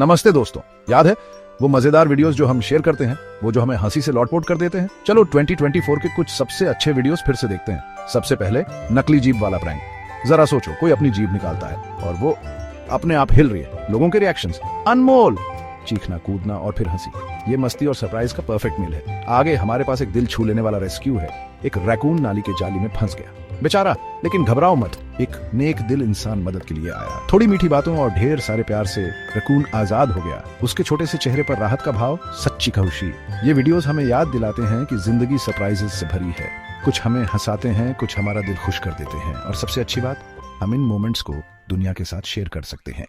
नमस्ते दोस्तों, याद है वो मजेदार वीडियोस जो हम शेयर करते हैं, वो जो हमें हंसी से लौटपोट कर देते हैं। चलो 2024 के कुछ सबसे अच्छे वीडियोस फिर से देखते हैं। सबसे पहले नकली जीभ वाला प्रैंक। जरा सोचो, कोई अपनी जीभ निकालता है और वो अपने आप हिल रही है। लोगों के रिएक्शंस अनमोल, चीखना, कूदना और फिर हंसी। ये मस्ती और सरप्राइज का परफेक्ट मील है। आगे हमारे पास एक दिल छू लेने वाला रेस्क्यू है। एक रैकून नाली के जाली में फंस गया बेचारा, लेकिन घबराओ मत, एक नेक दिल इंसान मदद के लिए आया। थोड़ी मीठी बातों और ढेर सारे प्यार से रैकून आजाद हो गया। उसके छोटे से चेहरे पर राहत का भाव, सच्ची खुशी। ये वीडियोस हमें याद दिलाते हैं कि जिंदगी सरप्राइजेस से भरी है। कुछ हमें हंसाते हैं, कुछ हमारा दिल खुश कर देते हैं, और सबसे अच्छी बात, हम इन मोमेंट्स को दुनिया के साथ शेयर कर सकते हैं।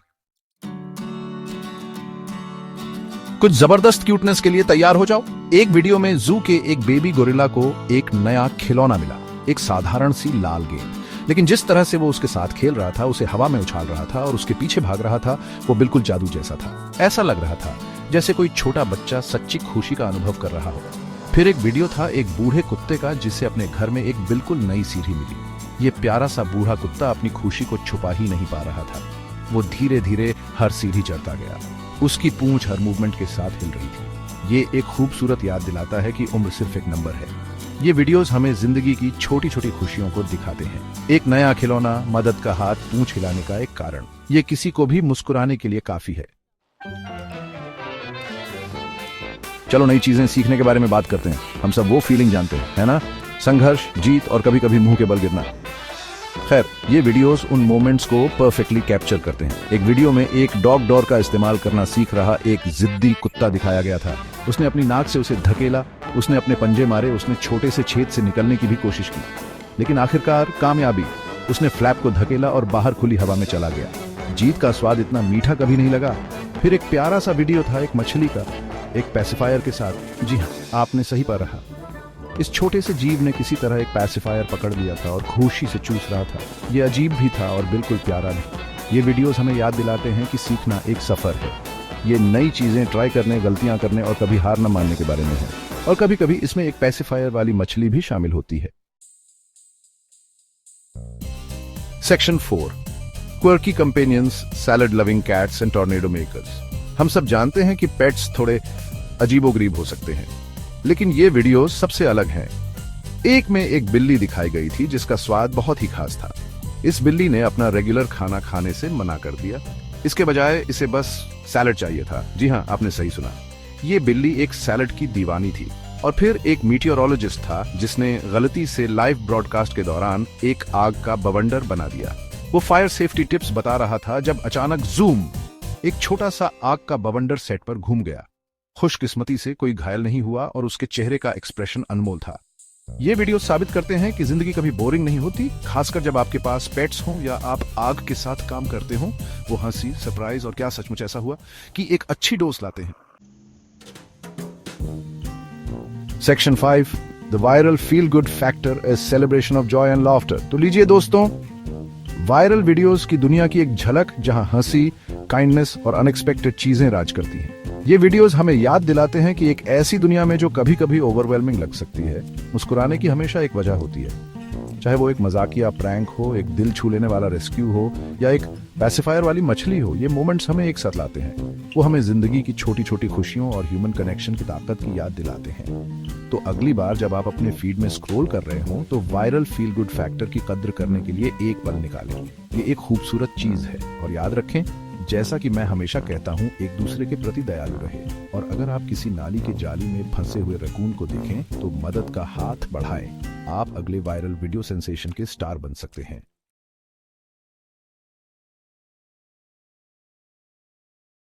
कुछ जबरदस्त क्यूटनेस के लिए तैयार हो जाओ। एक वीडियो में जू के एक बेबी गोरिल्ला को एक नया खिलौना मिला, एक साधारण सी लाल गेंद, लेकिन जिस तरह से वो उसके साथ खेल रहा था, उसे हवा में उछाल रहा था और उसके पीछे भाग रहा था, वो बिल्कुल जादू जैसा था। ऐसा लग रहा था जैसे कोई छोटा बच्चा सच्ची खुशी का अनुभव कर रहा हो। फिर एक वीडियो था एक बूढ़े कुत्ते का, जिसे अपने घर में एक बिल्कुल नई सीढ़ी मिली। ये प्यारा सा बूढ़ा कुत्ता अपनी खुशी को छुपा ही नहीं पा रहा था। वो धीरे धीरे हर सीढ़ी चढ़ता गया। उसकी पूंछ हर मूवमेंट के साथ हिल रही थी। ये एक खूबसूरत याद दिलाता है कि उम्र सिर्फ एक नंबर है। ये वीडियोस हमें जिंदगी की छोटी छोटी खुशियों को दिखाते हैं। एक नया खिलौना, मदद का हाथ, पूंछ हिलाने का एक कारण, ये किसी को भी मुस्कुराने के लिए काफी है। चलो नई चीजें सीखने के बारे में बात करते हैं। हम सब वो फीलिंग जानते हैं, है ना? संघर्ष, जीत और कभी कभी मुंह के बल गिरना। खैर, ये वीडियोस उन मोमेंट्स को परफेक्टली कैप्चर करते हैं। एक वीडियो में एक डॉग डोर का इस्तेमाल करना सीख रहा एक जिद्दी कुत्ता दिखाया गया था। उसने अपनी नाक से उसे धकेला, उसने अपने पंजे मारे, उसने छोटे से छेद से निकलने की भी कोशिश की, लेकिन आखिरकार कामयाबी। उसने फ्लैप को धकेला और बाहर खुली हवा में चला गया। जीत का स्वाद इतना मीठा कभी नहीं लगा। फिर एक प्यारा सा वीडियो था एक मछली का, एक पैसिफायर के साथ। जी हाँ, आपने सही पर रहा। इस छोटे से जीव ने किसी तरह एक पैसिफायर पकड़ लिया था और खुशी से चूस रहा था। ये अजीब भी था और बिल्कुल प्यारा नहीं। ये वीडियोस हमें याद दिलाते हैं कि सीखना एक सफर है। ये नई चीजें ट्राई करने, गलतियां करने और कभी हार न मानने के बारे में है। और कभी कभी इसमें एक पैसिफायर वाली मछली भी शामिल होती है। Section 4, quirky companions, salad loving cats and tornado makers. हम सब जानते हैं कि पेट्स थोड़े अजीबोगरीब हो सकते हैं, लेकिन ये वीडियो सबसे अलग है। एक में एक बिल्ली दिखाई गई थी जिसका स्वाद बहुत ही खास था। इस बिल्ली ने अपना रेगुलर खाना खाने से मना कर दिया। इसके बजाय इसे बस सैलड चाहिए था। जी हाँ, आपने सही सुना। ये बिल्ली एक सैलड की दीवानी थी। और फिर एक मीटियोरोलॉजिस्ट था जिसने गलती से लाइव ब्रॉडकास्ट के दौरान एक आग का बवंडर बना दिया। वो फायर सेफ्टी टिप्स बता रहा था जब अचानक जूम, एक छोटा सा आग का बवंडर सेट पर घूम गया। खुशकिस्मती से कोई घायल नहीं हुआ और उसके चेहरे का एक्सप्रेशन अनमोल था। ये वीडियो साबित करते हैं कि जिंदगी कभी बोरिंग नहीं होती, खासकर जब आपके पास पेट्स हों या आप आग के साथ काम करते हों। वो हंसी, सरप्राइज और क्या सचमुच ऐसा हुआ कि एक अच्छी डोज लाते हैं। Section 5, the viral feel good factor is celebration of Joy and laughter. तो लीजिए दोस्तों, वायरल वीडियोस की दुनिया की एक झलक, जहां हंसी, काइंडनेस और अनएक्सपेक्टेड चीजें राज करती हैं। ये वीडियोस हमें याद दिलाते हैं कि एक ऐसी दुनिया में जो कभी कभी ओवरवेलमिंग लग सकती है, मुस्कुराने की हमेशा एक वजह होती है। चाहे वो एक मजाकिया प्रैंक हो, एक दिल छू लेने वाला रेस्क्यू हो या एक पैसिफायर वाली मछली हो, ये मोमेंट्स हमें एक साथ लाते हैं। वो हमें जिंदगी की छोटी छोटी खुशियों और ह्यूमन कनेक्शन की ताकत की याद दिलाते हैं। तो अगली बार जब आप अपने फीड में स्क्रॉल कर रहे हो, तो वायरल फील गुड फैक्टर की कद्र करने के लिए एक पल निकालें। ये एक खूबसूरत चीज है। और याद रखें, जैसा कि मैं हमेशा कहता हूं, एक दूसरे के प्रति दयालु रहे। और अगर आप किसी नाली के जाली में फंसे हुए रैकून को देखें, तो मदद का हाथ बढ़ाएं। आप अगले वायरल वीडियो सेंसेशन के स्टार बन सकते हैं।